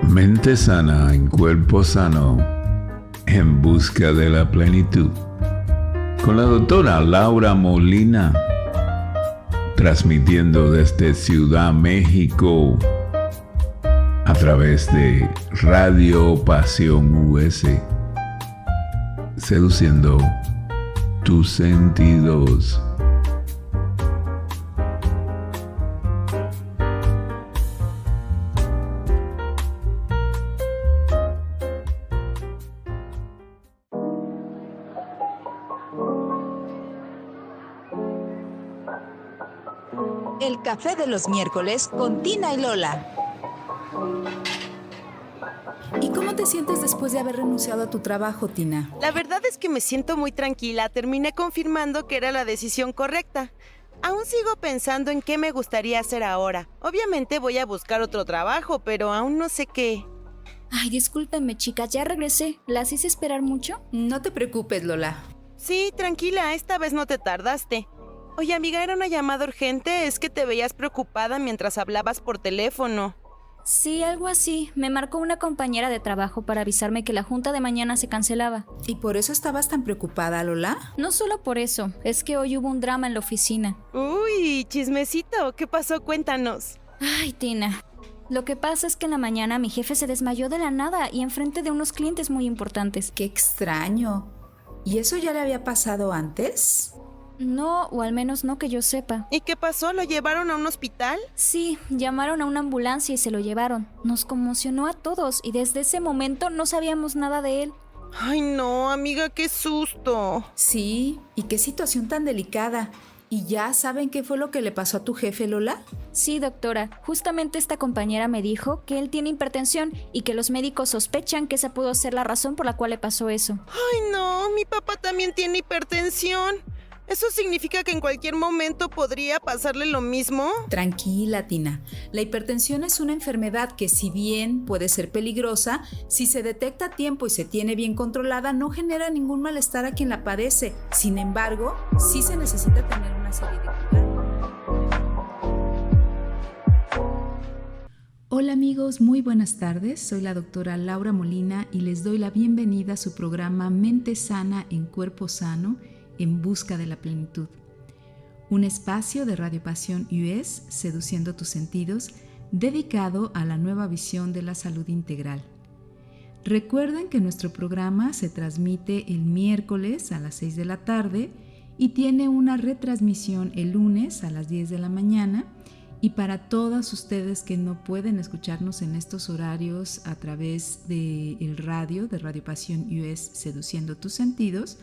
Mente sana en cuerpo sano, en busca de la plenitud. Con la doctora Laura Molina, transmitiendo desde Ciudad México a través de Radio Pasión US, seduciendo tus sentidos. El café de los miércoles con Tina y Lola. ¿Y cómo te sientes después de haber renunciado a tu trabajo, Tina? La verdad es que me siento muy tranquila. Terminé confirmando que era la decisión correcta. Aún sigo pensando en qué me gustaría hacer ahora. Obviamente voy a buscar otro trabajo, pero aún no sé qué. Ay, discúlpenme, chicas, ya regresé. ¿Las hice esperar mucho? No te preocupes, Lola. Sí, tranquila, esta vez no te tardaste. Oye, amiga, era una llamada urgente. Es que te veías preocupada mientras hablabas por teléfono. Sí, algo así. Me marcó una compañera de trabajo para avisarme que la junta de mañana se cancelaba. ¿Y por eso estabas tan preocupada, Lola? No solo por eso, es que hoy hubo un drama en la oficina. Uy, chismecito. ¿Qué pasó? Cuéntanos. Ay, Tina. Lo que pasa es que en la mañana mi jefe se desmayó de la nada y enfrente de unos clientes muy importantes. ¡Qué extraño! ¿Y eso ya le había pasado antes? No, o al menos no que yo sepa. ¿Y qué pasó? ¿Lo llevaron a un hospital? Sí, llamaron a una ambulancia y se lo llevaron. Nos conmocionó a todos y desde ese momento no sabíamos nada de él. Ay, no, amiga, qué susto. Sí, y qué situación tan delicada. ¿Y ya saben qué fue lo que le pasó a tu jefe, Lola? Sí, doctora. Justamente esta compañera me dijo que él tiene hipertensión y que los médicos sospechan que esa pudo ser la razón por la cual le pasó eso. Ay, no, mi papá también tiene hipertensión. ¿Eso significa que en cualquier momento podría pasarle lo mismo? Tranquila, Tina. La hipertensión es una enfermedad que, si bien puede ser peligrosa, si se detecta a tiempo y se tiene bien controlada, no genera ningún malestar a quien la padece. Sin embargo, sí se necesita tener una serie de cuidados. Hola amigos, muy buenas tardes. Soy la doctora Laura Molina y les doy la bienvenida a su programa Mente Sana en Cuerpo Sano, en busca de la plenitud. Un espacio de Radio Pasión US, seduciendo tus sentidos, dedicado a la nueva visión de la salud integral. Recuerden que nuestro programa se transmite el miércoles a las 6 de la tarde y tiene una retransmisión el lunes a las 10 de la mañana. Y para todas ustedes que no pueden escucharnos en estos horarios a través del radio, de Radio Pasión US, seduciendo tus sentidos,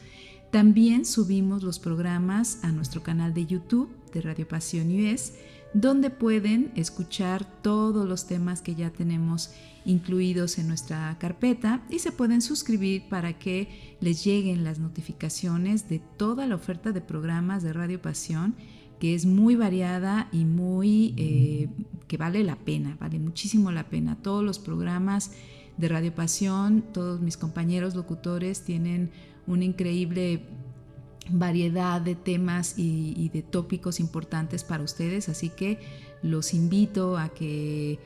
también subimos los programas a nuestro canal de YouTube de Radio Pasión US, donde pueden escuchar todos los temas que ya tenemos incluidos en nuestra carpeta y se pueden suscribir para que les lleguen las notificaciones de toda la oferta de programas de Radio Pasión, que es muy variada y muy que vale la pena, vale muchísimo la pena. Todos los programas de Radio Pasión, todos mis compañeros locutores tienen una increíble variedad de temas y de tópicos importantes para ustedes, así que los invito a que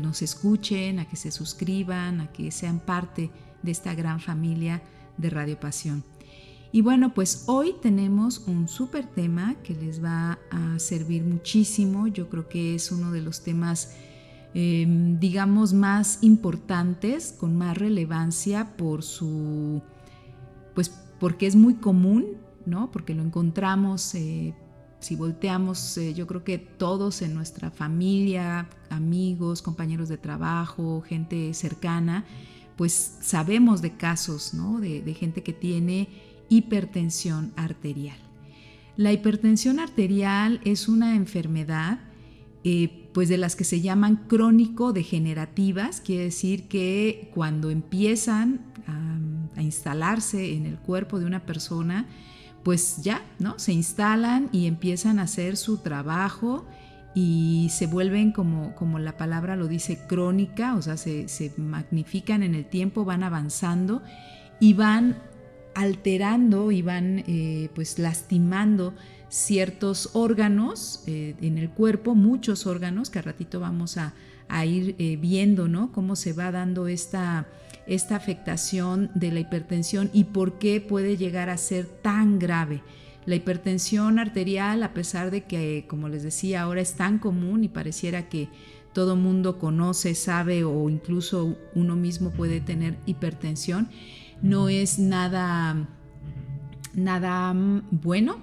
nos escuchen, a que se suscriban, a que sean parte de esta gran familia de Radio Pasión. Y bueno, pues hoy tenemos un súper tema que les va a servir muchísimo. Yo creo que es uno de los temas digamos más importantes, con más relevancia porque es muy común, ¿no? Porque lo encontramos, si volteamos, yo creo que todos en nuestra familia, amigos, compañeros de trabajo, gente cercana, pues sabemos de casos, ¿no? De gente que tiene hipertensión arterial. La hipertensión arterial es una enfermedad pues de las que se llaman crónico-degenerativas, quiere decir que cuando empiezan a instalarse en el cuerpo de una persona, pues ya, ¿no? Se instalan y empiezan a hacer su trabajo y se vuelven, como la palabra lo dice, crónica, o sea, se magnifican en el tiempo, van avanzando y van alterando y van pues lastimando ciertos órganos en el cuerpo, muchos órganos, que al ratito vamos a ir viendo, ¿no? Cómo se va dando esta afectación de la hipertensión y por qué puede llegar a ser tan grave. La hipertensión arterial, a pesar de que, como les decía, ahora es tan común y pareciera que todo mundo conoce, sabe o incluso uno mismo puede tener hipertensión, no es nada bueno,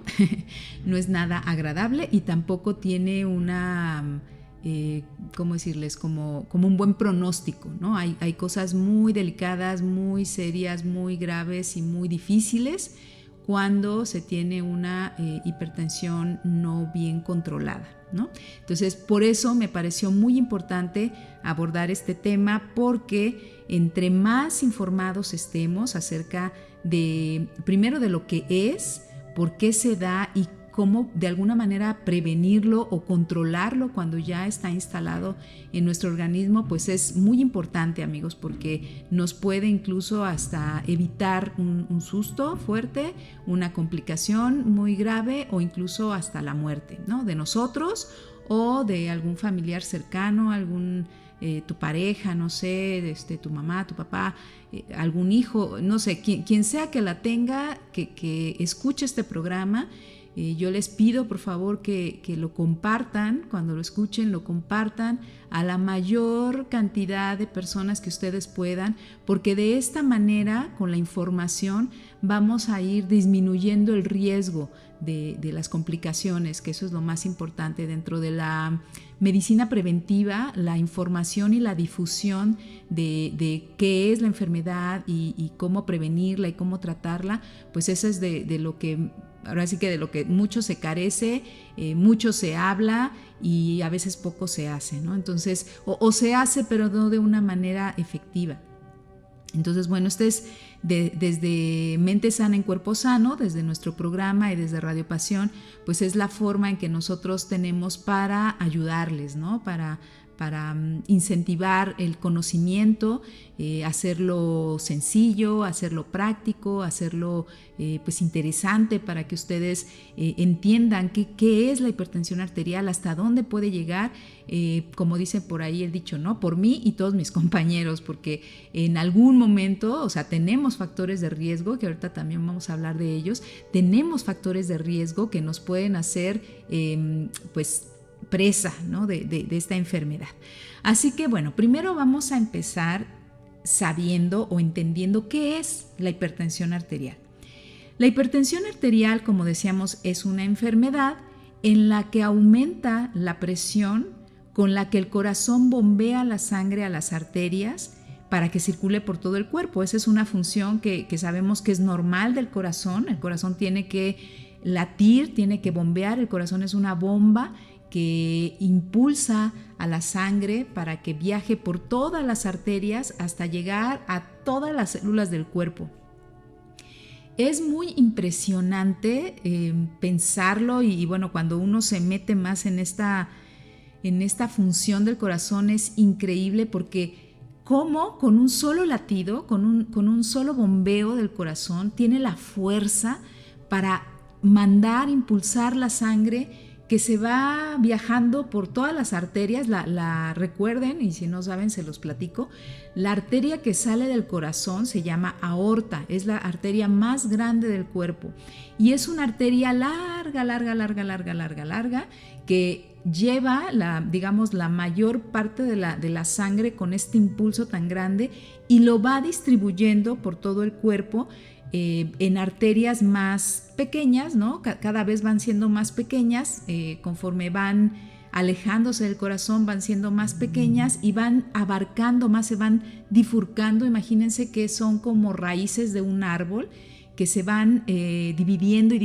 no es nada agradable y tampoco tiene una, ¿cómo decirles? Como un buen pronóstico, ¿no? Hay cosas muy delicadas, muy serias, muy graves y muy difíciles cuando se tiene una hipertensión no bien controlada, ¿no? Entonces, por eso me pareció muy importante abordar este tema, porque entre más informados estemos acerca de, primero, de lo que es, por qué se da y cómo de alguna manera prevenirlo o controlarlo cuando ya está instalado en nuestro organismo, pues es muy importante, amigos, porque nos puede incluso hasta evitar un susto fuerte, una complicación muy grave o incluso hasta la muerte, ¿no? De nosotros o de algún familiar cercano, tu pareja, no sé, tu mamá, tu papá, algún hijo, no sé, quien sea que la tenga, que escuche este programa. Yo les pido por favor que lo compartan, cuando lo escuchen lo compartan a la mayor cantidad de personas que ustedes puedan, porque de esta manera, con la información, vamos a ir disminuyendo el riesgo de las complicaciones, que eso es lo más importante dentro de la medicina preventiva. La información y la difusión de qué es la enfermedad y cómo prevenirla y cómo tratarla, pues eso es de lo que, ahora sí que de lo que mucho se carece, mucho se habla y a veces poco se hace, ¿no? Entonces, o se hace pero no de una manera efectiva. Entonces, bueno, este es desde Mente Sana en Cuerpo Sano, desde nuestro programa y desde Radio Pasión, pues es la forma en que nosotros tenemos para ayudarles, ¿no? Para incentivar el conocimiento, hacerlo sencillo, hacerlo práctico, hacerlo pues interesante para que ustedes entiendan qué es la hipertensión arterial, hasta dónde puede llegar, como dice por ahí el dicho, ¿no? Por mí y todos mis compañeros, porque en algún momento, o sea, tenemos factores de riesgo, que ahorita también vamos a hablar de ellos, tenemos factores de riesgo que nos pueden hacer pues presa, ¿no? de esta enfermedad. Así que bueno, primero vamos a empezar sabiendo o entendiendo qué es la hipertensión arterial. La hipertensión arterial, como decíamos, es una enfermedad en la que aumenta la presión con la que el corazón bombea la sangre a las arterias para que circule por todo el cuerpo. Esa es una función que sabemos que es normal del corazón. El corazón tiene que latir, tiene que bombear. El corazón es una bomba que impulsa a la sangre para que viaje por todas las arterias hasta llegar a todas las células del cuerpo. Es muy impresionante pensarlo y bueno, cuando uno se mete más en esta función del corazón es increíble, porque cómo con un solo latido, con un solo bombeo del corazón, tiene la fuerza para mandar, impulsar la sangre que se va viajando por todas las arterias. Recuerden, y si no saben se los platico, la arteria que sale del corazón se llama aorta, es la arteria más grande del cuerpo y es una arteria larga, que lleva la mayor parte de la sangre con este impulso tan grande y lo va distribuyendo por todo el cuerpo en arterias más pequeñas, ¿no? Cada vez van siendo más pequeñas, conforme van alejándose del corazón van siendo más pequeñas y van abarcando más, se van bifurcando. Imagínense que son como raíces de un árbol que se van dividiendo,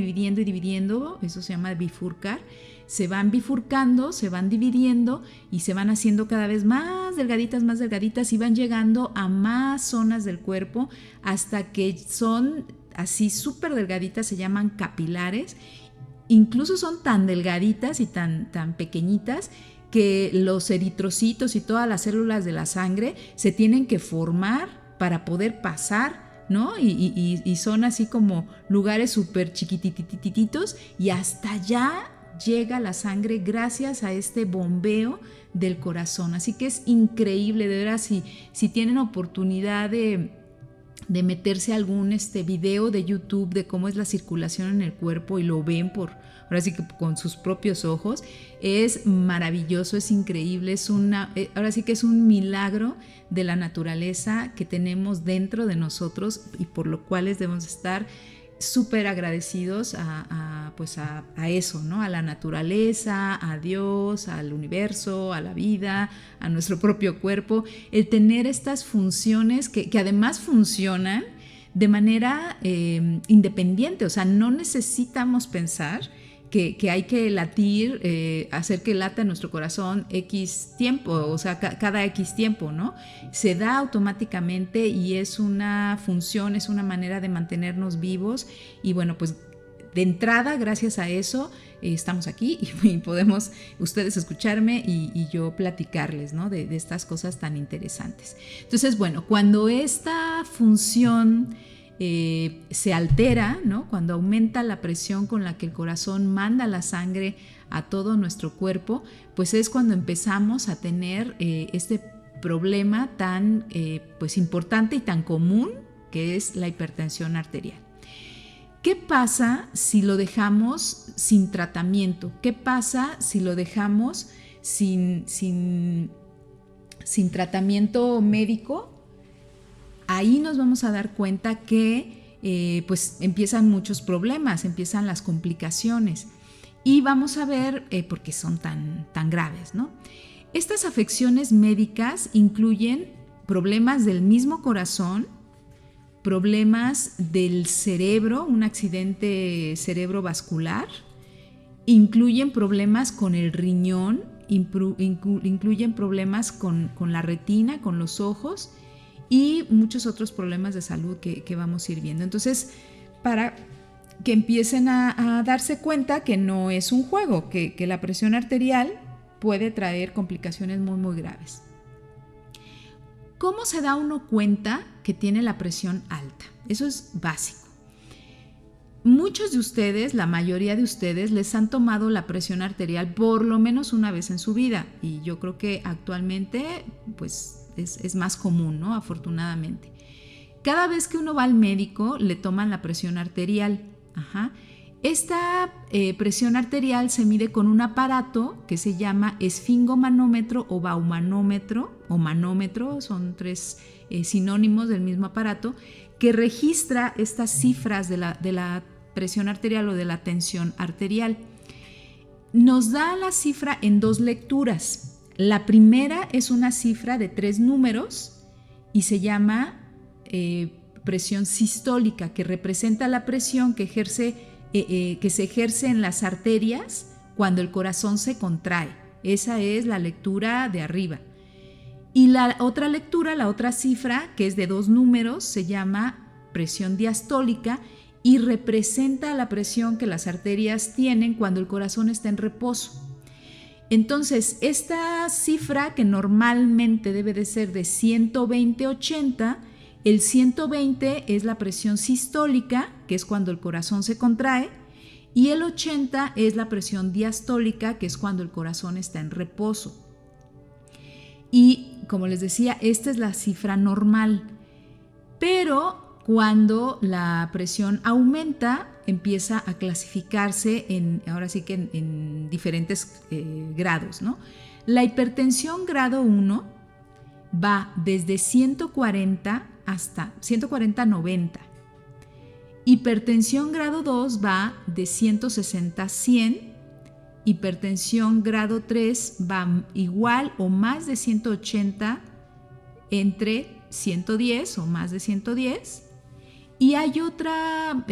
eso se llama bifurcar. Se van bifurcando, se van dividiendo y se van haciendo cada vez más delgaditas y van llegando a más zonas del cuerpo hasta que son así súper delgaditas, se llaman capilares. Incluso son tan delgaditas y tan pequeñitas que los eritrocitos y todas las células de la sangre se tienen que formar para poder pasar ¿no? Y son así como lugares súper chiquititititos y hasta allá llega la sangre gracias a este bombeo del corazón. Así que es increíble, de veras, si tienen oportunidad de meterse a algún video de YouTube de cómo es la circulación en el cuerpo y lo ven ahora sí que con sus propios ojos, es maravilloso, es increíble, ahora sí que es un milagro de la naturaleza que tenemos dentro de nosotros y por lo cual debemos estar súper agradecidos a eso, ¿no? A la naturaleza, a Dios, al universo, a la vida, a nuestro propio cuerpo, el tener estas funciones que además funcionan de manera independiente, o sea, no necesitamos pensar que hay que latir, hacer que lata nuestro corazón X tiempo, o sea, cada X tiempo, ¿no? Se da automáticamente y es una función, es una manera de mantenernos vivos y bueno, pues de entrada, gracias a eso, estamos aquí y podemos ustedes escucharme y yo platicarles, ¿no? de estas cosas tan interesantes. Entonces, bueno, cuando esta función se altera, ¿no? Cuando aumenta la presión con la que el corazón manda la sangre a todo nuestro cuerpo, pues es cuando empezamos a tener este problema tan pues importante y tan común que es la hipertensión arterial. ¿Qué pasa si lo dejamos sin tratamiento? ¿Qué pasa si lo dejamos sin tratamiento médico? Ahí nos vamos a dar cuenta que pues empiezan muchos problemas, empiezan las complicaciones y vamos a ver por qué son tan graves, ¿no? Estas afecciones médicas incluyen problemas del mismo corazón, problemas del cerebro, un accidente cerebrovascular, incluyen problemas con el riñón, incluyen problemas con la retina, con los ojos y muchos otros problemas de salud que vamos a ir viendo. Entonces, para que empiecen a darse cuenta que no es un juego, que la presión arterial puede traer complicaciones muy, muy graves. ¿Cómo se da uno cuenta que tiene la presión alta? Eso es básico. Muchos de ustedes, la mayoría de ustedes, les han tomado la presión arterial por lo menos una vez en su vida y yo creo que actualmente pues es más común, ¿no? Afortunadamente. Cada vez que uno va al médico le toman la presión arterial. Esta presión arterial se mide con un aparato que se llama esfingomanómetro o baumanómetro o manómetro, son tres sinónimos del mismo aparato, que registra estas cifras de la presión arterial o de la tensión arterial. Nos da la cifra en dos lecturas. La primera es una cifra de 3 números y se llama presión sistólica, que representa la presión que se ejerce en las arterias cuando el corazón se contrae. Esa es la lectura de arriba. Y la otra lectura, la otra cifra, que es de 2 números, se llama presión diastólica y representa la presión que las arterias tienen cuando el corazón está en reposo. Entonces, esta cifra, que normalmente debe de ser de 120/80, el 120 es la presión sistólica, que es cuando el corazón se contrae, y el 80 es la presión diastólica, que es cuando el corazón está en reposo. Y como les decía, esta es la cifra normal. Pero cuando la presión aumenta, empieza a clasificarse en diferentes grados, ¿no? La hipertensión grado 1 va desde 140 hasta 140/90. Hipertensión grado 2 va de 160/100. Hipertensión grado 3 va igual o más de 180 entre 110 o más de 110. Y hay otra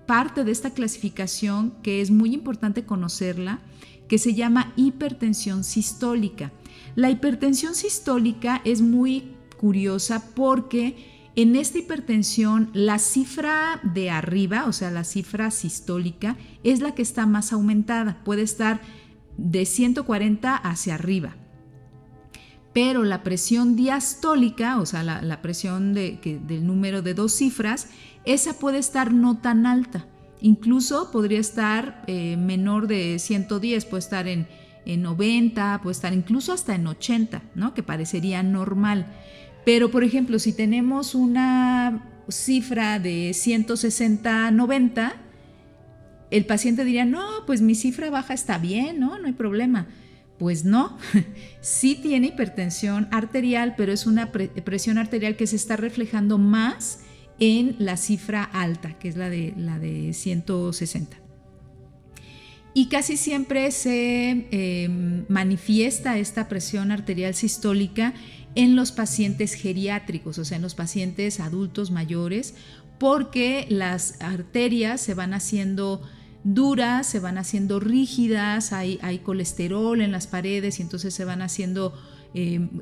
parte de esta clasificación que es muy importante conocerla, que se llama hipertensión sistólica. La hipertensión sistólica es muy curiosa porque en esta hipertensión la cifra de arriba, o sea, la cifra sistólica, es la que está más aumentada. Puede estar de 140 hacia arriba. pero la presión diastólica, o sea, la presión del número de 2 cifras, esa puede estar no tan alta. Incluso podría estar menor de 110, puede estar en 90, puede estar incluso hasta en 80, ¿no? Que parecería normal. Pero, por ejemplo, si tenemos una cifra de 160-90, el paciente diría, no, pues mi cifra baja está bien, no hay problema. Pues no, sí tiene hipertensión arterial, pero es una presión arterial que se está reflejando más en la cifra alta, que es la de 160. Y casi siempre se manifiesta esta presión arterial sistólica en los pacientes geriátricos, o sea, en los pacientes adultos mayores, porque las arterias se van haciendo duras, se van haciendo rígidas, hay colesterol en las paredes y entonces se van haciendo,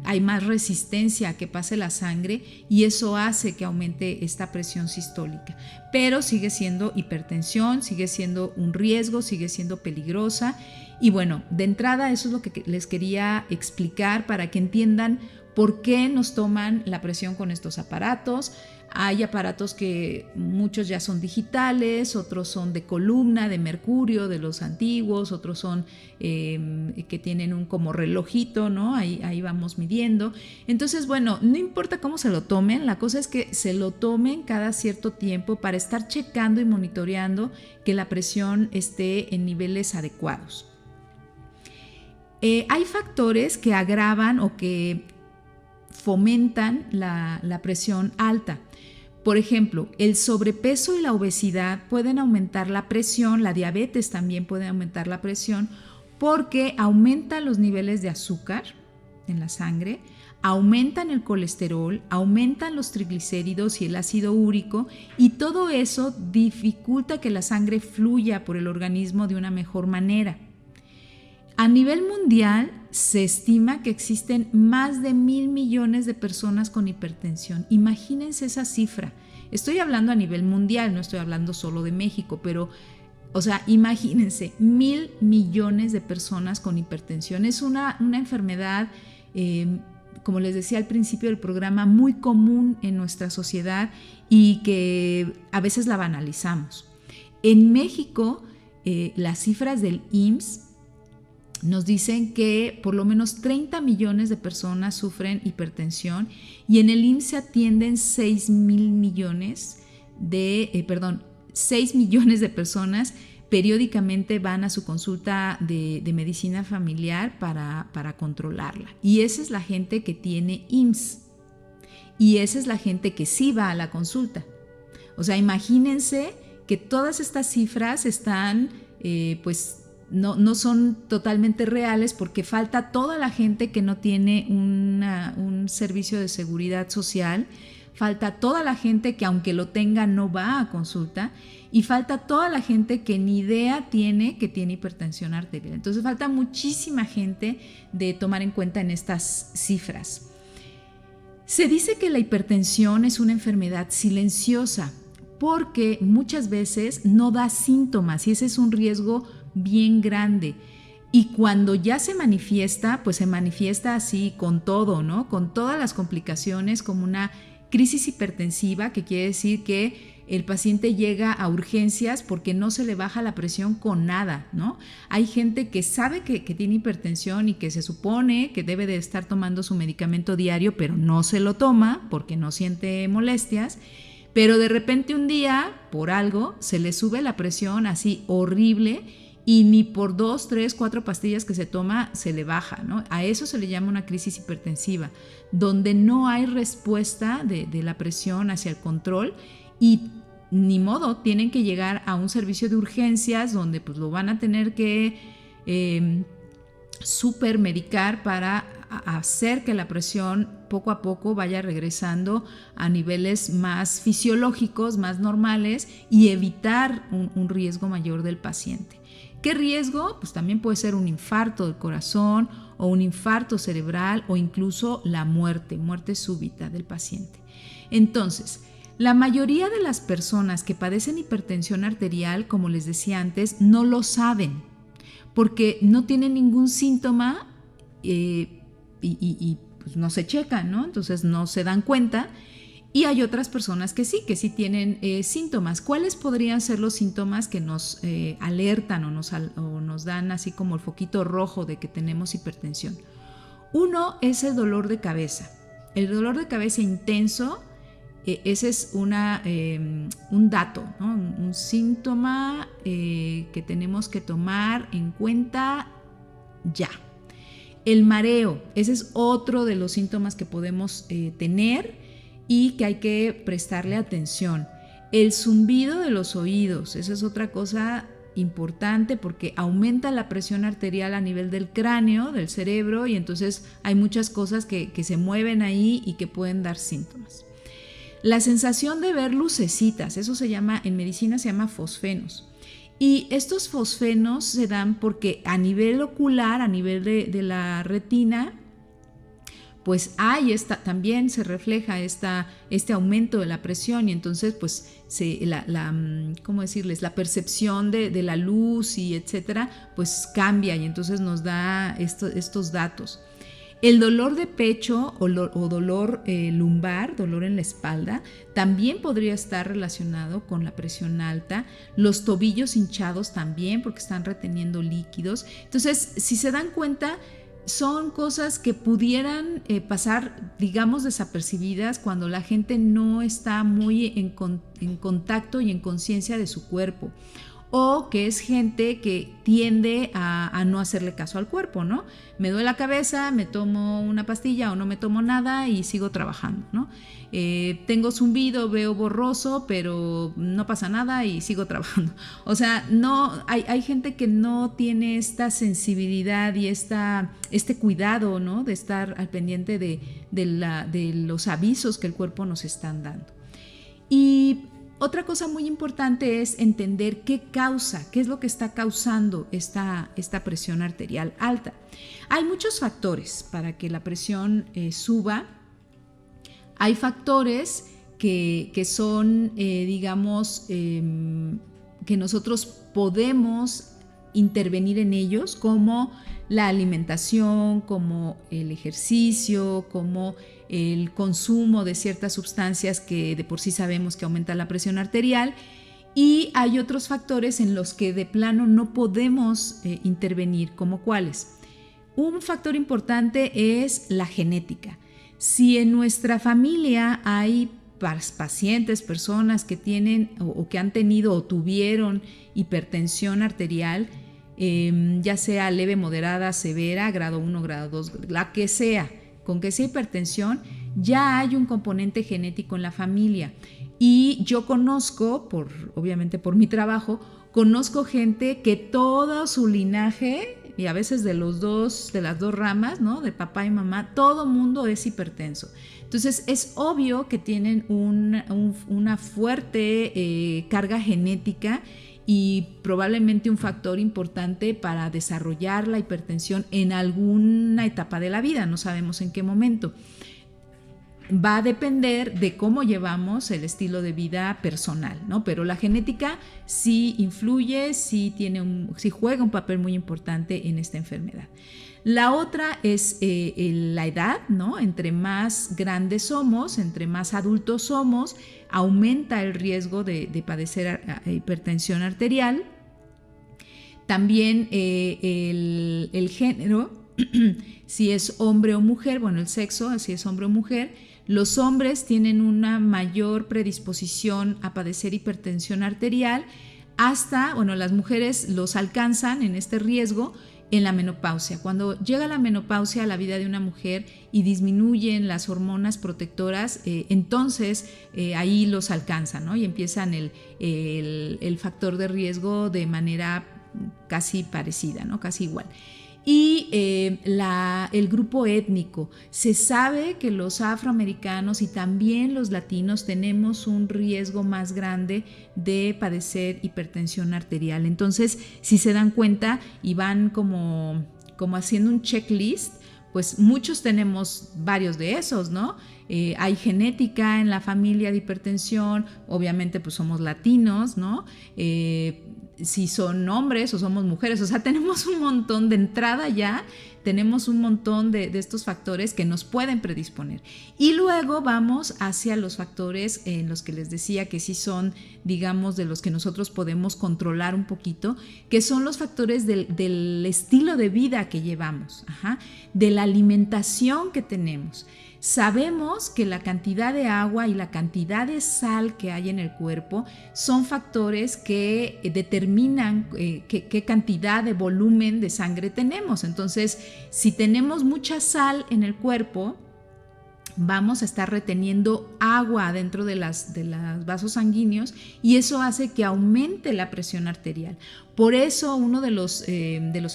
hay más resistencia a que pase la sangre y eso hace que aumente esta presión sistólica. Pero sigue siendo hipertensión, sigue siendo un riesgo, sigue siendo peligrosa. Y bueno, de entrada eso es lo que les quería explicar para que entiendan por qué nos toman la presión con estos aparatos. Hay aparatos que muchos ya son digitales, otros son de columna, de mercurio, de los antiguos, otros son que tienen un como relojito, ¿no? Ahí vamos midiendo. Entonces, bueno, no importa cómo se lo tomen, la cosa es que se lo tomen cada cierto tiempo para estar checando y monitoreando que la presión esté en niveles adecuados. Hay factores que agravan o que fomentan la presión alta. Por ejemplo, el sobrepeso y la obesidad pueden aumentar la presión, la diabetes también puede aumentar la presión porque aumentan los niveles de azúcar en la sangre, aumentan el colesterol, aumentan los triglicéridos y el ácido úrico y todo eso dificulta que la sangre fluya por el organismo de una mejor manera. A nivel mundial se estima que existen más de 1,000 millones de personas con hipertensión. Imagínense esa cifra. Estoy hablando a nivel mundial, no estoy hablando solo de México, pero, o sea, imagínense, 1,000 millones de personas con hipertensión. Es una enfermedad, como les decía al principio del programa, muy común en nuestra sociedad y que a veces la banalizamos. En México, las cifras del IMSS nos dicen que por lo menos 30 millones de personas sufren hipertensión y en el IMSS se atienden 6 millones de personas periódicamente van a su consulta de medicina familiar para controlarla. Y esa es la gente que tiene IMSS y esa es la gente que sí va a la consulta. O sea, imagínense que todas estas cifras están no son totalmente reales porque falta toda la gente que no tiene un servicio de seguridad social, falta toda la gente que aunque lo tenga no va a consulta y falta toda la gente que ni idea tiene que tiene hipertensión arterial. Entonces falta muchísima gente de tomar en cuenta en estas cifras. Se dice que la hipertensión es una enfermedad silenciosa porque muchas veces no da síntomas y ese es un riesgo bien grande y cuando ya se manifiesta, pues se manifiesta así con todo, ¿no? Con todas las complicaciones como una crisis hipertensiva, que quiere decir que el paciente llega a urgencias porque no se le baja la presión con nada, ¿no? Hay gente que sabe que tiene hipertensión y que se supone que debe de estar tomando su medicamento diario, pero no se lo toma porque no siente molestias, pero de repente un día, por algo, se le sube la presión así horrible y ni por 2, 3, 4 pastillas que se toma se le baja, ¿no? A eso se le llama una crisis hipertensiva, donde no hay respuesta de la presión hacia el control y ni modo, tienen que llegar a un servicio de urgencias donde pues lo van a tener que supermedicar para hacer que la presión poco a poco vaya regresando a niveles más fisiológicos, más normales y evitar un riesgo mayor del paciente. ¿Qué riesgo? Pues también puede ser un infarto del corazón o un infarto cerebral o incluso la muerte súbita del paciente. Entonces, la mayoría de las personas que padecen hipertensión arterial, como les decía antes, no lo saben porque no tienen ningún síntoma y pues no se checan, ¿no? Entonces no se dan cuenta. Y hay otras personas que sí tienen síntomas. ¿Cuáles podrían ser los síntomas que nos alertan o nos dan así como el foquito rojo de que tenemos hipertensión? Uno es el dolor de cabeza. El dolor de cabeza intenso, ese es un dato, ¿no? Un síntoma que tenemos que tomar en cuenta ya. El mareo, ese es otro de los síntomas que podemos tener y que hay que prestarle atención. El zumbido de los oídos, esa es otra cosa importante porque aumenta la presión arterial a nivel del cráneo, del cerebro, y entonces hay muchas cosas que se mueven ahí y que pueden dar síntomas. La sensación de ver lucecitas, eso se llama, en medicina se llama fosfenos. Y estos fosfenos se dan porque a nivel ocular, a nivel de la retina, pues también se refleja este aumento de la presión, y entonces pues ¿cómo decirles? La percepción de la luz y etcétera, pues cambia, y entonces nos da estos datos. El dolor de pecho o dolor lumbar, dolor en la espalda, también podría estar relacionado con la presión alta. Los tobillos hinchados también, porque están reteniendo líquidos. Entonces, si se dan cuenta, son cosas que pudieran pasar, digamos, desapercibidas cuando la gente no está muy en contacto y en conciencia de su cuerpo, o que es gente que tiende a no hacerle caso al cuerpo, ¿no? Me duele la cabeza, me tomo una pastilla o no me tomo nada y sigo trabajando, ¿no? Tengo zumbido, veo borroso, pero no pasa nada y sigo trabajando. O sea, no, hay gente que no tiene esta sensibilidad y este cuidado, ¿no? De estar al pendiente de los avisos que el cuerpo nos están dando. Y otra cosa muy importante es entender qué es lo que está causando esta presión arterial alta. Hay muchos factores para que la presión suba. Hay factores que son, digamos, que nosotros podemos intervenir en ellos, como la alimentación, como el ejercicio, como el consumo de ciertas sustancias que de por sí sabemos que aumentan la presión arterial. Y hay otros factores en los que de plano no podemos intervenir, como cuáles. Un factor importante es la genética. Si en nuestra familia hay pacientes, personas que tienen o que han tenido o tuvieron hipertensión arterial, ya sea leve, moderada, severa, grado 1, grado 2, la que sea, con que sea hipertensión, ya hay un componente genético en la familia. Y yo conozco, obviamente por mi trabajo, conozco gente que todo su linaje, y a veces de las dos ramas, ¿no? De papá y mamá, todo mundo es hipertenso. Entonces es obvio que tienen una fuerte carga genética y probablemente un factor importante para desarrollar la hipertensión en alguna etapa de la vida, no sabemos en qué momento. Va a depender de cómo llevamos el estilo de vida personal, ¿no? Pero la genética sí influye, sí juega un papel muy importante en esta enfermedad. La otra es la edad, ¿no? Entre más grandes somos, entre más adultos somos, aumenta el riesgo de padecer hipertensión arterial. También el género, si es hombre o mujer, bueno, el sexo, si es hombre o mujer. Los hombres tienen una mayor predisposición a padecer hipertensión arterial las mujeres los alcanzan en este riesgo en la menopausia. Cuando llega la menopausia a la vida de una mujer y disminuyen las hormonas protectoras, entonces ahí los alcanzan, ¿no? Y empiezan el factor de riesgo de manera casi parecida, ¿no? Casi igual. Y el grupo étnico. Se sabe que los afroamericanos y también los latinos tenemos un riesgo más grande de padecer hipertensión arterial. Entonces, si se dan cuenta y van como haciendo un checklist, pues muchos tenemos varios de esos, ¿no? Hay genética en la familia de hipertensión, obviamente pues somos latinos, ¿no? si son hombres o somos mujeres. O sea, tenemos un montón de entrada ya, tenemos un montón de estos factores que nos pueden predisponer. Y luego vamos hacia los factores en los que les decía que sí son, digamos, de los que nosotros podemos controlar un poquito, que son los factores del estilo de vida que llevamos, de la alimentación que tenemos. Sabemos que la cantidad de agua y la cantidad de sal que hay en el cuerpo son factores que determinan qué cantidad de volumen de sangre tenemos. Entonces, si tenemos mucha sal en el cuerpo, vamos a estar reteniendo agua dentro de los vasos sanguíneos y eso hace que aumente la presión arterial. Por eso uno de los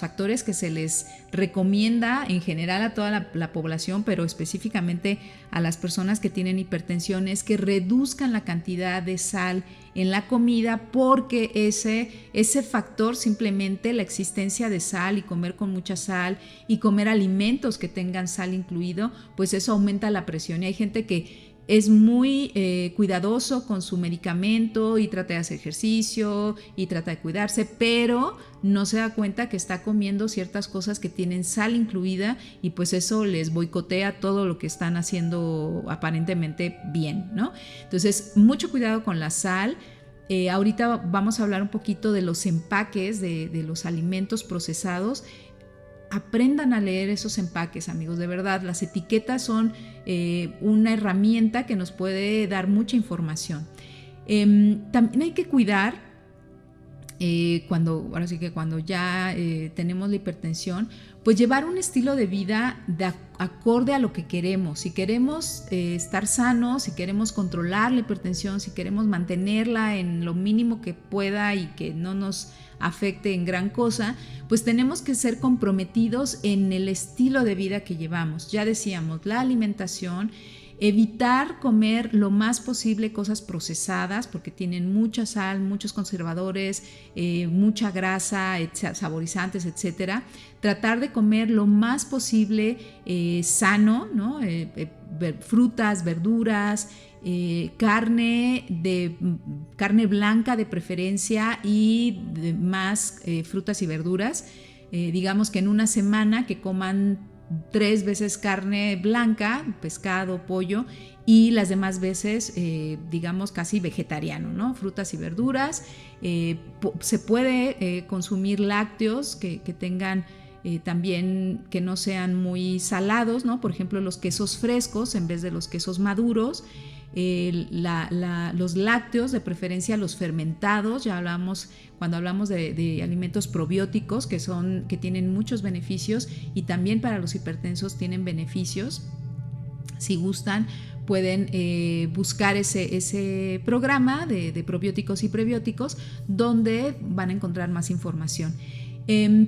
factores que se les recomienda en general a toda la población, pero específicamente a las personas que tienen hipertensión, es que reduzcan la cantidad de sal en la comida, porque ese factor, simplemente la existencia de sal y comer con mucha sal y comer alimentos que tengan sal incluido, pues eso aumenta la presión. Y hay gente que es muy cuidadoso con su medicamento y trata de hacer ejercicio y trata de cuidarse, pero no se da cuenta que está comiendo ciertas cosas que tienen sal incluida y pues eso les boicotea todo lo que están haciendo aparentemente bien, ¿no? Entonces, mucho cuidado con la sal. Ahorita vamos a hablar un poquito de los empaques de los alimentos procesados. Aprendan a leer esos empaques, amigos, de verdad. Las etiquetas son una herramienta que nos puede dar mucha información. También hay que cuidar cuando ya tenemos la hipertensión, pues llevar un estilo de vida acorde a lo que queremos. Si queremos estar sanos, si queremos controlar la hipertensión, si queremos mantenerla en lo mínimo que pueda y que no nos afecte en gran cosa, pues tenemos que ser comprometidos en el estilo de vida que llevamos. Ya decíamos, la alimentación, evitar comer lo más posible cosas procesadas porque tienen mucha sal, muchos conservadores, mucha grasa, saborizantes, etcétera. Tratar de comer lo más posible sano, ¿no? Frutas, verduras, carne blanca de preferencia y más frutas y verduras. Digamos que en una semana que coman 3 veces carne blanca, pescado, pollo, y las demás veces, digamos, casi vegetariano, ¿no? Frutas y verduras. Se puede consumir lácteos que tengan también, que no sean muy salados, ¿no? Por ejemplo, los quesos frescos en vez de los quesos maduros. Los lácteos, de preferencia los fermentados. Ya hablamos, cuando hablamos de alimentos probióticos, que tienen muchos beneficios y también para los hipertensos tienen beneficios. Si gustan, pueden buscar ese programa de probióticos y prebióticos, donde van a encontrar más información.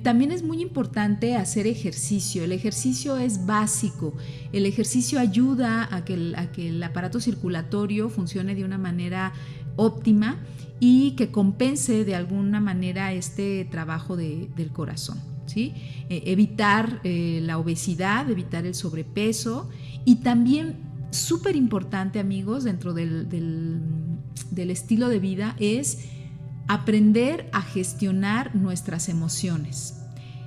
También es muy importante hacer ejercicio. El ejercicio es básico. El ejercicio ayuda a que el aparato circulatorio funcione de una manera óptima y que compense de alguna manera este trabajo del corazón, ¿sí? Evitar la obesidad, evitar el sobrepeso, y también súper importante, amigos, dentro del estilo de vida es aprender a gestionar nuestras emociones.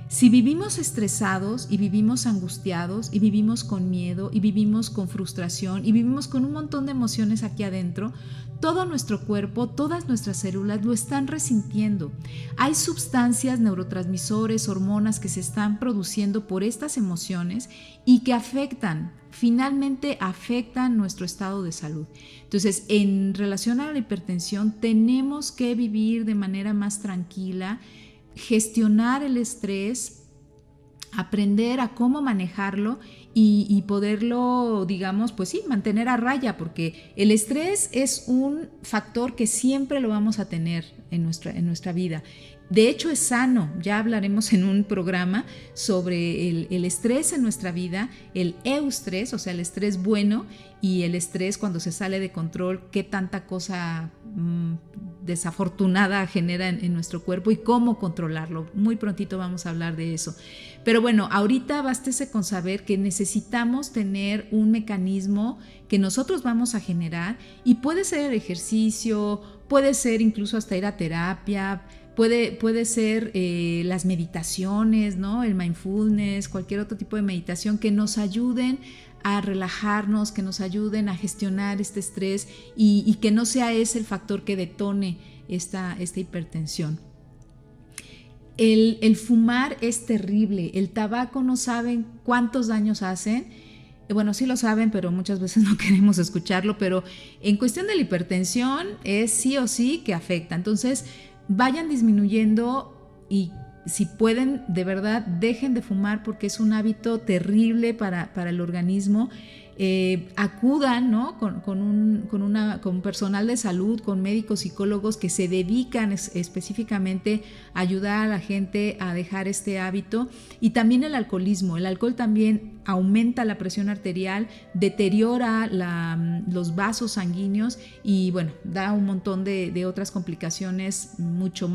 Si vivimos estresados y vivimos angustiados y vivimos con miedo y vivimos con frustración y vivimos con un montón de emociones aquí adentro, todo nuestro cuerpo, todas nuestras células lo están resintiendo. Hay sustancias, neurotransmisores, hormonas que se están produciendo por estas emociones y que finalmente afectan nuestro estado de salud. Entonces, en relación a la hipertensión, tenemos que vivir de manera más tranquila, gestionar el estrés, aprender a cómo manejarlo y poderlo, digamos, pues sí, mantener a raya, porque el estrés es un factor que siempre lo vamos a tener en nuestra vida. De hecho, es sano. Ya hablaremos en un programa sobre el estrés en nuestra vida, el eustrés, o sea, el estrés bueno, y el estrés cuando se sale de control, qué tanta cosa desafortunada genera en nuestro cuerpo y cómo controlarlo. Muy prontito vamos a hablar de eso. Pero bueno, ahorita bástese con saber que necesitamos tener un mecanismo que nosotros vamos a generar, y puede ser el ejercicio, puede ser incluso hasta ir a terapia, puede ser las meditaciones, ¿no? El mindfulness, cualquier otro tipo de meditación que nos ayuden a relajarnos, que nos ayuden a gestionar este estrés y que no sea ese el factor que detone esta hipertensión. El fumar es terrible. El tabaco no saben cuántos daños hacen. Bueno, sí lo saben, pero muchas veces no queremos escucharlo, pero en cuestión de la hipertensión es sí o sí que afecta. Entonces, vayan disminuyendo y si pueden, de verdad, dejen de fumar porque es un hábito terrible para el organismo. Acudan, ¿no? con personal de salud, con médicos, psicólogos que se dedican específicamente a ayudar a la gente a dejar este hábito. Y también el alcoholismo. El alcohol también aumenta la presión arterial, deteriora los vasos sanguíneos y bueno, da un montón de otras complicaciones,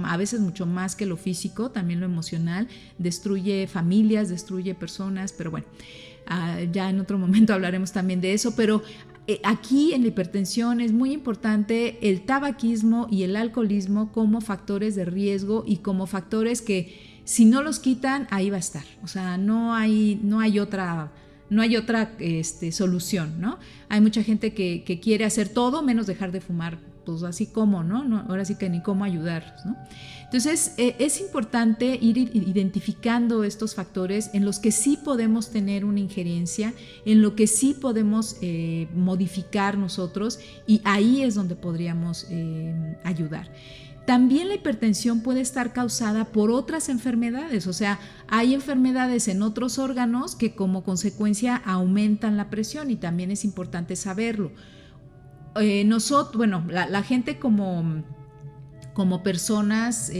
a veces mucho más que lo físico, también lo emocional, destruye familias, destruye personas, pero bueno. Ya en otro momento hablaremos también de eso, pero aquí en la hipertensión es muy importante el tabaquismo y el alcoholismo como factores de riesgo y como factores que si no los quitan, ahí va a estar. O sea, no hay otra solución, ¿no? Hay mucha gente que quiere hacer todo menos dejar de fumar, pues así como, ¿no? Ahora sí que ni cómo ayudarlos, ¿no? Entonces, es importante ir identificando estos factores en los que sí podemos tener una injerencia, en lo que sí podemos modificar nosotros y ahí es donde podríamos ayudar. También la hipertensión puede estar causada por otras enfermedades, o sea, hay enfermedades en otros órganos que como consecuencia aumentan la presión y también es importante saberlo. La gente como personas,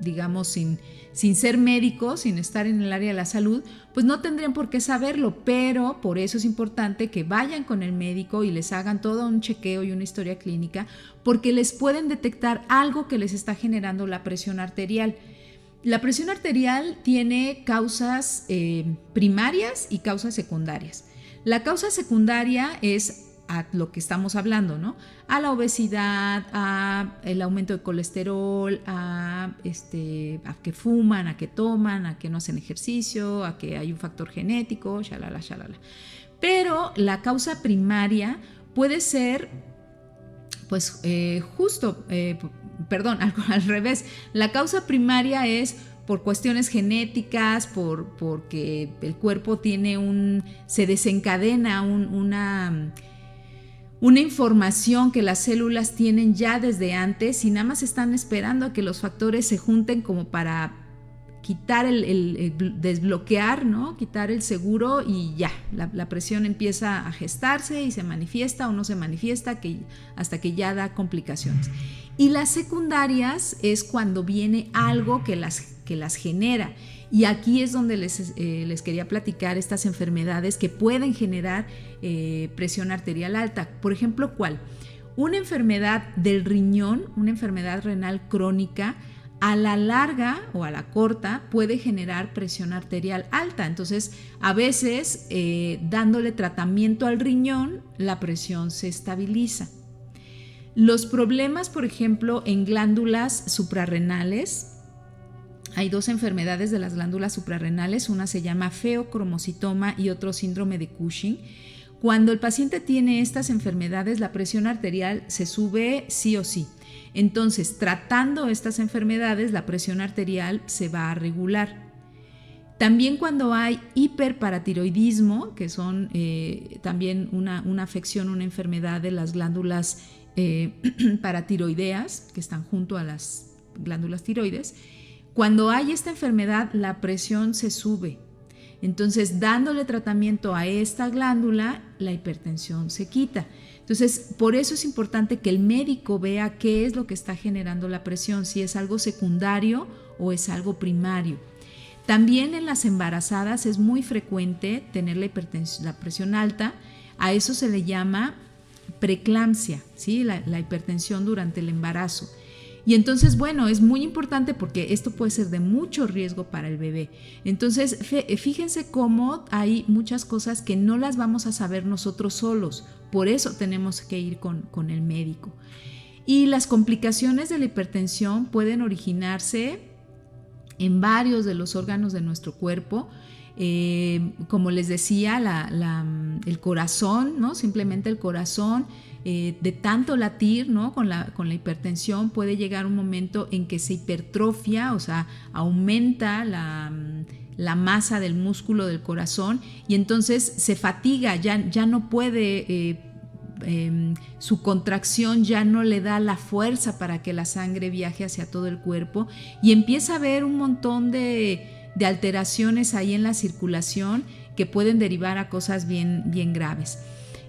digamos, sin ser médicos, sin estar en el área de la salud, pues no tendrían por qué saberlo, pero por eso es importante que vayan con el médico y les hagan todo un chequeo y una historia clínica, porque les pueden detectar algo que les está generando la presión arterial. La presión arterial tiene causas primarias y causas secundarias. La causa secundaria es a lo que estamos hablando, ¿no? A la obesidad, a el aumento de colesterol, a que fuman, a que toman, a que no hacen ejercicio, a que hay un factor genético, shalala. Pero la causa primaria puede ser, pues, al revés. La causa primaria es por cuestiones genéticas, porque el cuerpo se desencadena una información que las células tienen ya desde antes y nada más están esperando a que los factores se junten como para quitar desbloquear, ¿no? Quitar el seguro y ya, la presión empieza a gestarse y se manifiesta o no se manifiesta hasta que ya da complicaciones. Y las secundarias es cuando viene algo que las genera. Y aquí es donde les quería platicar estas enfermedades que pueden generar presión arterial alta. Por ejemplo, ¿cuál? Una enfermedad del riñón, una enfermedad renal crónica, a la larga o a la corta puede generar presión arterial alta. Entonces, a veces, dándole tratamiento al riñón, la presión se estabiliza. Los problemas, por ejemplo, en glándulas suprarrenales, hay dos enfermedades de las glándulas suprarrenales, una se llama feocromocitoma y otro síndrome de Cushing. Cuando el paciente tiene estas enfermedades, la presión arterial se sube sí o sí. Entonces, tratando estas enfermedades, la presión arterial se va a regular. También cuando hay hiperparatiroidismo, que son también una afección, una enfermedad de las glándulas paratiroideas, que están junto a las glándulas tiroides, cuando hay esta enfermedad, la presión se sube. Entonces, dándole tratamiento a esta glándula, la hipertensión se quita. Entonces, por eso es importante que el médico vea qué es lo que está generando la presión, si es algo secundario o es algo primario. También en las embarazadas es muy frecuente tener la presión alta. A eso se le llama preeclampsia, ¿sí? La hipertensión durante el embarazo. Y entonces, bueno, es muy importante porque esto puede ser de mucho riesgo para el bebé. Entonces, fíjense cómo hay muchas cosas que no las vamos a saber nosotros solos. Por eso tenemos que ir con el médico. Y las complicaciones de la hipertensión pueden originarse en varios de los órganos de nuestro cuerpo. Como les decía, el corazón, ¿no? Simplemente el corazón, de tanto latir, ¿no? Con la hipertensión puede llegar un momento en que se hipertrofia, o sea, aumenta la masa del músculo del corazón y entonces se fatiga, ya no puede, su contracción ya no le da la fuerza para que la sangre viaje hacia todo el cuerpo y empieza a haber un montón de alteraciones ahí en la circulación que pueden derivar a cosas bien graves.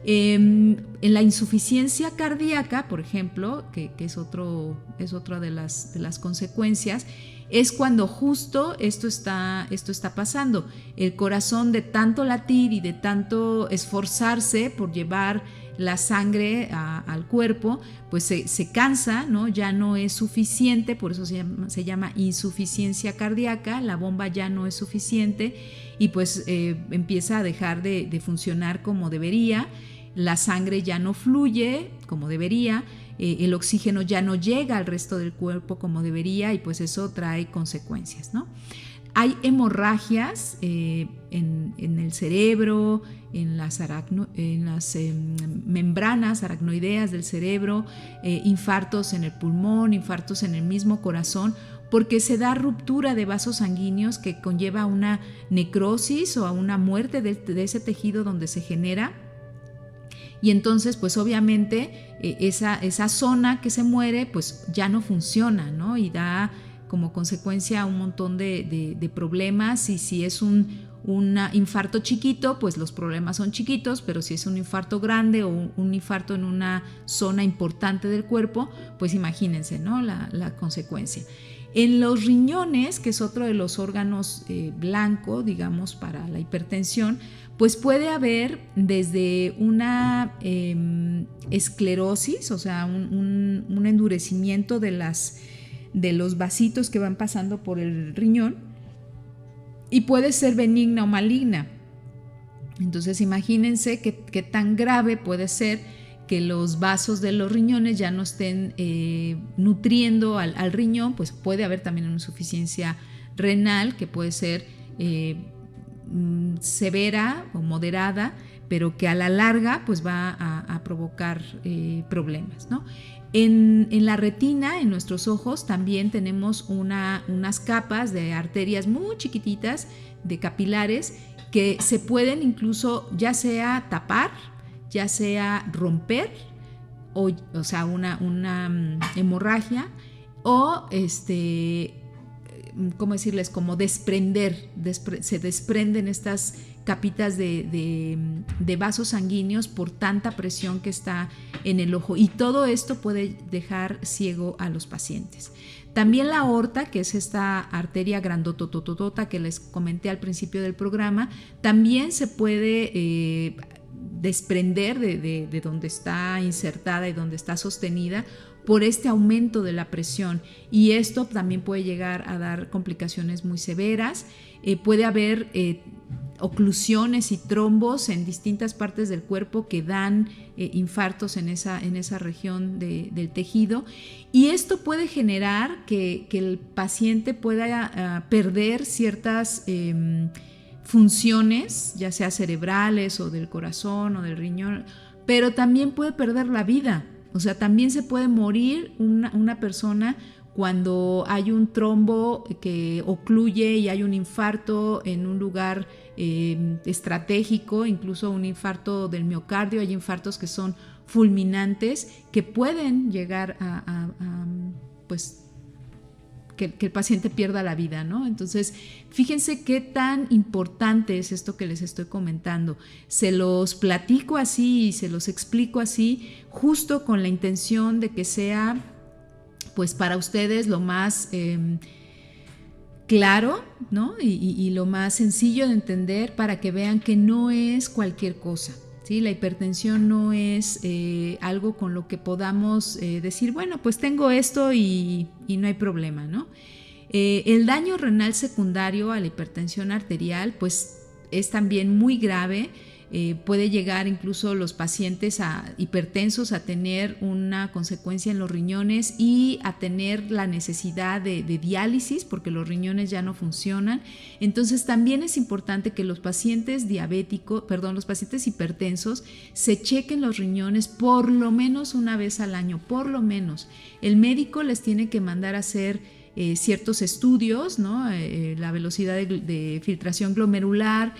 En la insuficiencia cardíaca, por ejemplo, que es otra de las consecuencias, es cuando justo esto está pasando. El corazón, de tanto latir y de tanto esforzarse por llevar la sangre al cuerpo, pues se cansa, ¿no? Ya no es suficiente, por eso se llama insuficiencia cardíaca, la bomba ya no es suficiente y pues empieza a dejar de funcionar como debería, la sangre ya no fluye como debería, el oxígeno ya no llega al resto del cuerpo como debería y pues eso trae consecuencias, ¿no? Hay hemorragias en el cerebro, en las membranas aracnoideas del cerebro, infartos en el pulmón, infartos en el mismo corazón, porque se da ruptura de vasos sanguíneos que conlleva a una necrosis o a una muerte de ese tejido donde se genera. Y entonces, pues obviamente esa zona que se muere, pues ya no funciona, ¿no? Y da como consecuencia un montón de problemas, y si es un infarto chiquito, pues los problemas son chiquitos, pero si es un infarto grande o un infarto en una zona importante del cuerpo, pues imagínense, ¿no? la consecuencia. En los riñones, que es otro de los órganos blanco, digamos, para la hipertensión, pues puede haber desde una esclerosis, o sea, un endurecimiento de los vasitos que van pasando por el riñón, y puede ser benigna o maligna. Entonces imagínense qué tan grave puede ser que los vasos de los riñones ya no estén nutriendo al riñón. Pues puede haber también una insuficiencia renal que puede ser severa o moderada, pero que a la larga pues va a provocar problemas, ¿no? En la retina, en nuestros ojos, también tenemos unas capas de arterias muy chiquititas, de capilares, que se pueden incluso ya sea tapar, ya sea romper, o sea, una hemorragia, o ¿cómo decirles? Como desprender, se desprenden estas capitas de vasos sanguíneos por tanta presión que está en el ojo, y todo esto puede dejar ciego a los pacientes. También la aorta, que es esta arteria grandotototota que les comenté al principio del programa, también se puede desprender de donde está insertada y donde está sostenida por este aumento de la presión, y esto también puede llegar a dar complicaciones muy severas. Puede haber oclusiones y trombos en distintas partes del cuerpo que dan infartos en esa región del tejido, y esto puede generar que el paciente pueda perder ciertas funciones, ya sea cerebrales o del corazón o del riñón, pero también puede perder la vida. O sea, también se puede morir una persona cuando hay un trombo que ocluye y hay un infarto en un lugar estratégico, incluso un infarto del miocardio. Hay infartos que son fulminantes, que pueden llegar a pues que el paciente pierda la vida, ¿no? Entonces, fíjense qué tan importante es esto que les estoy comentando. Se los platico así y se los explico así, justo con la intención de que sea, pues, para ustedes lo más claro, ¿no? Y lo más sencillo de entender, para que vean que no es cualquier cosa. ¿Sí? La hipertensión no es algo con lo que podamos decir, bueno, pues tengo esto y no hay problema, ¿no? El daño renal secundario a la hipertensión arterial, pues es también muy grave. Puede llegar incluso los pacientes hipertensos a tener una consecuencia en los riñones y a tener la necesidad de diálisis porque los riñones ya no funcionan. Entonces también es importante que los pacientes los pacientes hipertensos se chequen los riñones por lo menos una vez al año, por lo menos. El médico les tiene que mandar a hacer ciertos estudios, ¿no? La velocidad de filtración glomerular,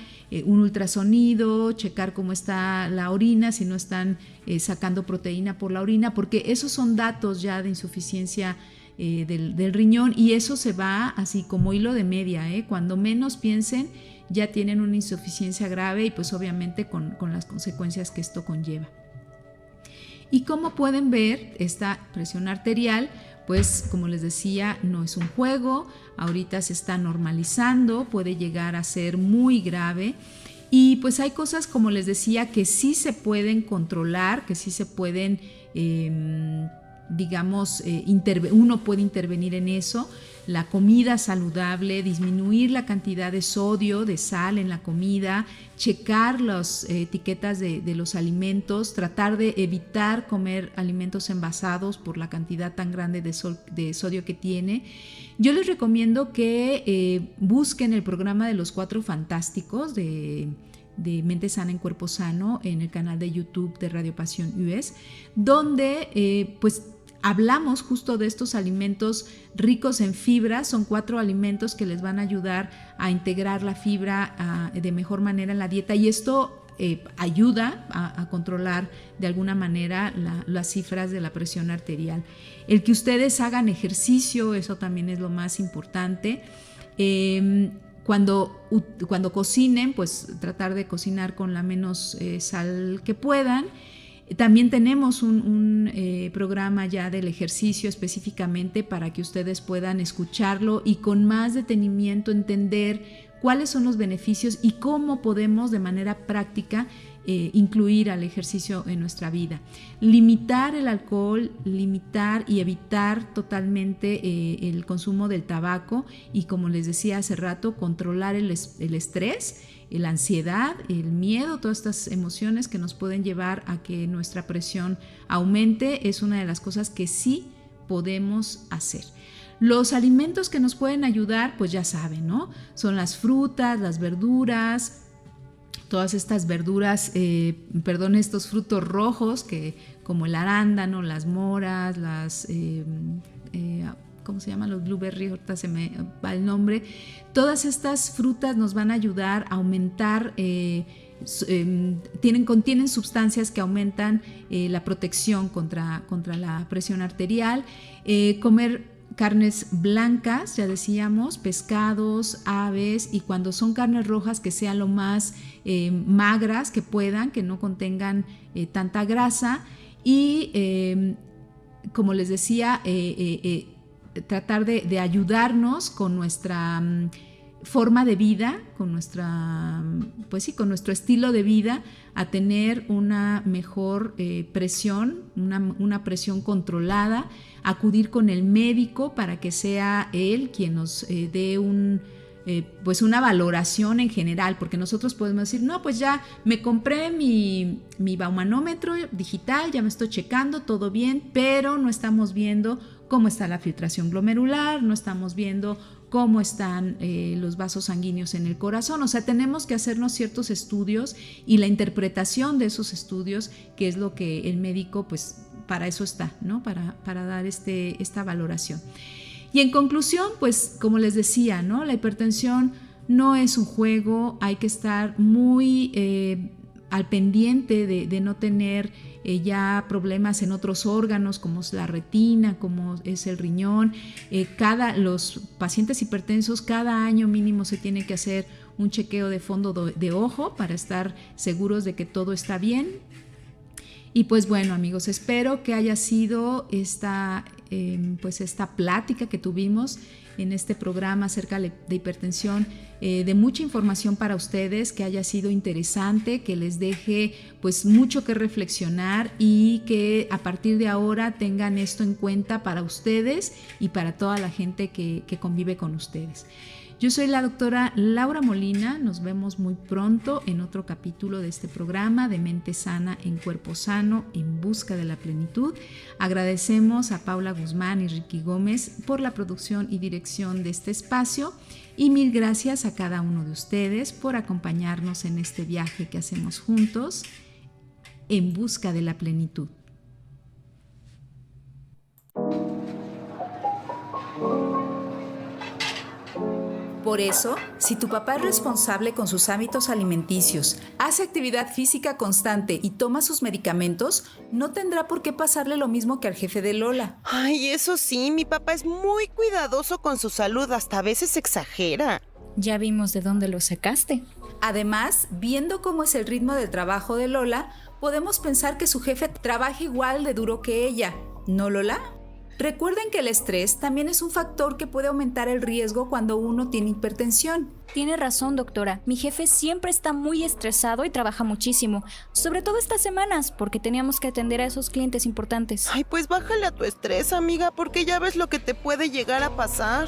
un ultrasonido, checar cómo está la orina, si no están sacando proteína por la orina, porque esos son datos ya de insuficiencia del riñón, y eso se va así como hilo de media, cuando menos piensen ya tienen una insuficiencia grave y pues obviamente con las consecuencias que esto conlleva. Y como pueden ver, esta presión arterial, pues como les decía, no es un juego, ahorita se está normalizando, puede llegar a ser muy grave y pues hay cosas, como les decía, que sí se pueden controlar, que sí se pueden, uno puede intervenir en eso. La comida saludable, disminuir la cantidad de sodio, de sal en la comida, checar las etiquetas de los alimentos, tratar de evitar comer alimentos envasados por la cantidad tan grande de sodio que tiene. Yo les recomiendo que busquen el programa de los 4 Fantásticos de Mente Sana en Cuerpo Sano en el canal de YouTube de Radio Pasión US, donde pues hablamos justo de estos alimentos ricos en fibra. Son 4 alimentos que les van a ayudar a integrar la fibra de mejor manera en la dieta, y esto ayuda a controlar de alguna manera las cifras de la presión arterial. El que ustedes hagan ejercicio, eso también es lo más importante. Cuando cocinen, pues tratar de cocinar con la menos sal que puedan. También tenemos un programa ya del ejercicio específicamente para que ustedes puedan escucharlo y con más detenimiento entender cuáles son los beneficios y cómo podemos de manera práctica incluir al ejercicio en nuestra vida. Limitar el alcohol, limitar y evitar totalmente el consumo del tabaco y, como les decía hace rato, controlar el estrés, la ansiedad, el miedo, todas estas emociones que nos pueden llevar a que nuestra presión aumente, es una de las cosas que sí podemos hacer. Los alimentos que nos pueden ayudar, pues ya saben, ¿no? Son las frutas, las verduras, todas estas verduras, estos frutos rojos como el arándano, las moras, ¿cómo se llaman? Los blueberries, ahorita se me va el nombre. Todas estas frutas nos van a ayudar a aumentar, contienen sustancias que aumentan la protección contra la presión arterial. Comer carnes blancas, ya decíamos, pescados, aves, y cuando son carnes rojas que sean lo más magras que puedan, que no contengan tanta grasa, y como les decía, tratar de ayudarnos con nuestra forma de vida, con nuestro estilo de vida, a tener una mejor presión, una presión controlada, acudir con el médico para que sea él quien nos dé una valoración en general, porque nosotros podemos decir, no, pues ya me compré mi baumanómetro digital, ya me estoy checando, todo bien, pero no estamos viendo cómo está la filtración glomerular, no estamos viendo cómo están los vasos sanguíneos en el corazón. O sea, tenemos que hacernos ciertos estudios y la interpretación de esos estudios, que es lo que el médico, pues para eso está, ¿no? Para dar esta valoración. Y en conclusión, pues como les decía, ¿no? La hipertensión no es un juego, hay que estar muy al pendiente de no tener ya problemas en otros órganos como es la retina, como es el riñón. Los pacientes hipertensos cada año mínimo se tiene que hacer un chequeo de fondo de ojo para estar seguros de que todo está bien. Y pues bueno, amigos, espero que haya sido esta plática que tuvimos en este programa acerca de hipertensión, de mucha información para ustedes, que haya sido interesante, que les deje pues mucho que reflexionar y que a partir de ahora tengan esto en cuenta para ustedes y para toda la gente que convive con ustedes. Yo soy la doctora Laura Molina, nos vemos muy pronto en otro capítulo de este programa de Mente Sana en Cuerpo Sano, en busca de la plenitud. Agradecemos a Paula Guzmán y Ricky Gómez por la producción y dirección de este espacio y mil gracias a cada uno de ustedes por acompañarnos en este viaje que hacemos juntos en busca de la plenitud. Por eso, si tu papá es responsable con sus hábitos alimenticios, hace actividad física constante y toma sus medicamentos, no tendrá por qué pasarle lo mismo que al jefe de Lola. Ay, eso sí, mi papá es muy cuidadoso con su salud, hasta a veces exagera. Ya vimos de dónde lo sacaste. Además, viendo cómo es el ritmo del trabajo de Lola, podemos pensar que su jefe trabaja igual de duro que ella, ¿no, Lola? Recuerden que el estrés también es un factor que puede aumentar el riesgo cuando uno tiene hipertensión. Tiene razón, doctora. Mi jefe siempre está muy estresado y trabaja muchísimo. Sobre todo estas semanas, porque teníamos que atender a esos clientes importantes. Ay, pues bájale a tu estrés, amiga, porque ya ves lo que te puede llegar a pasar.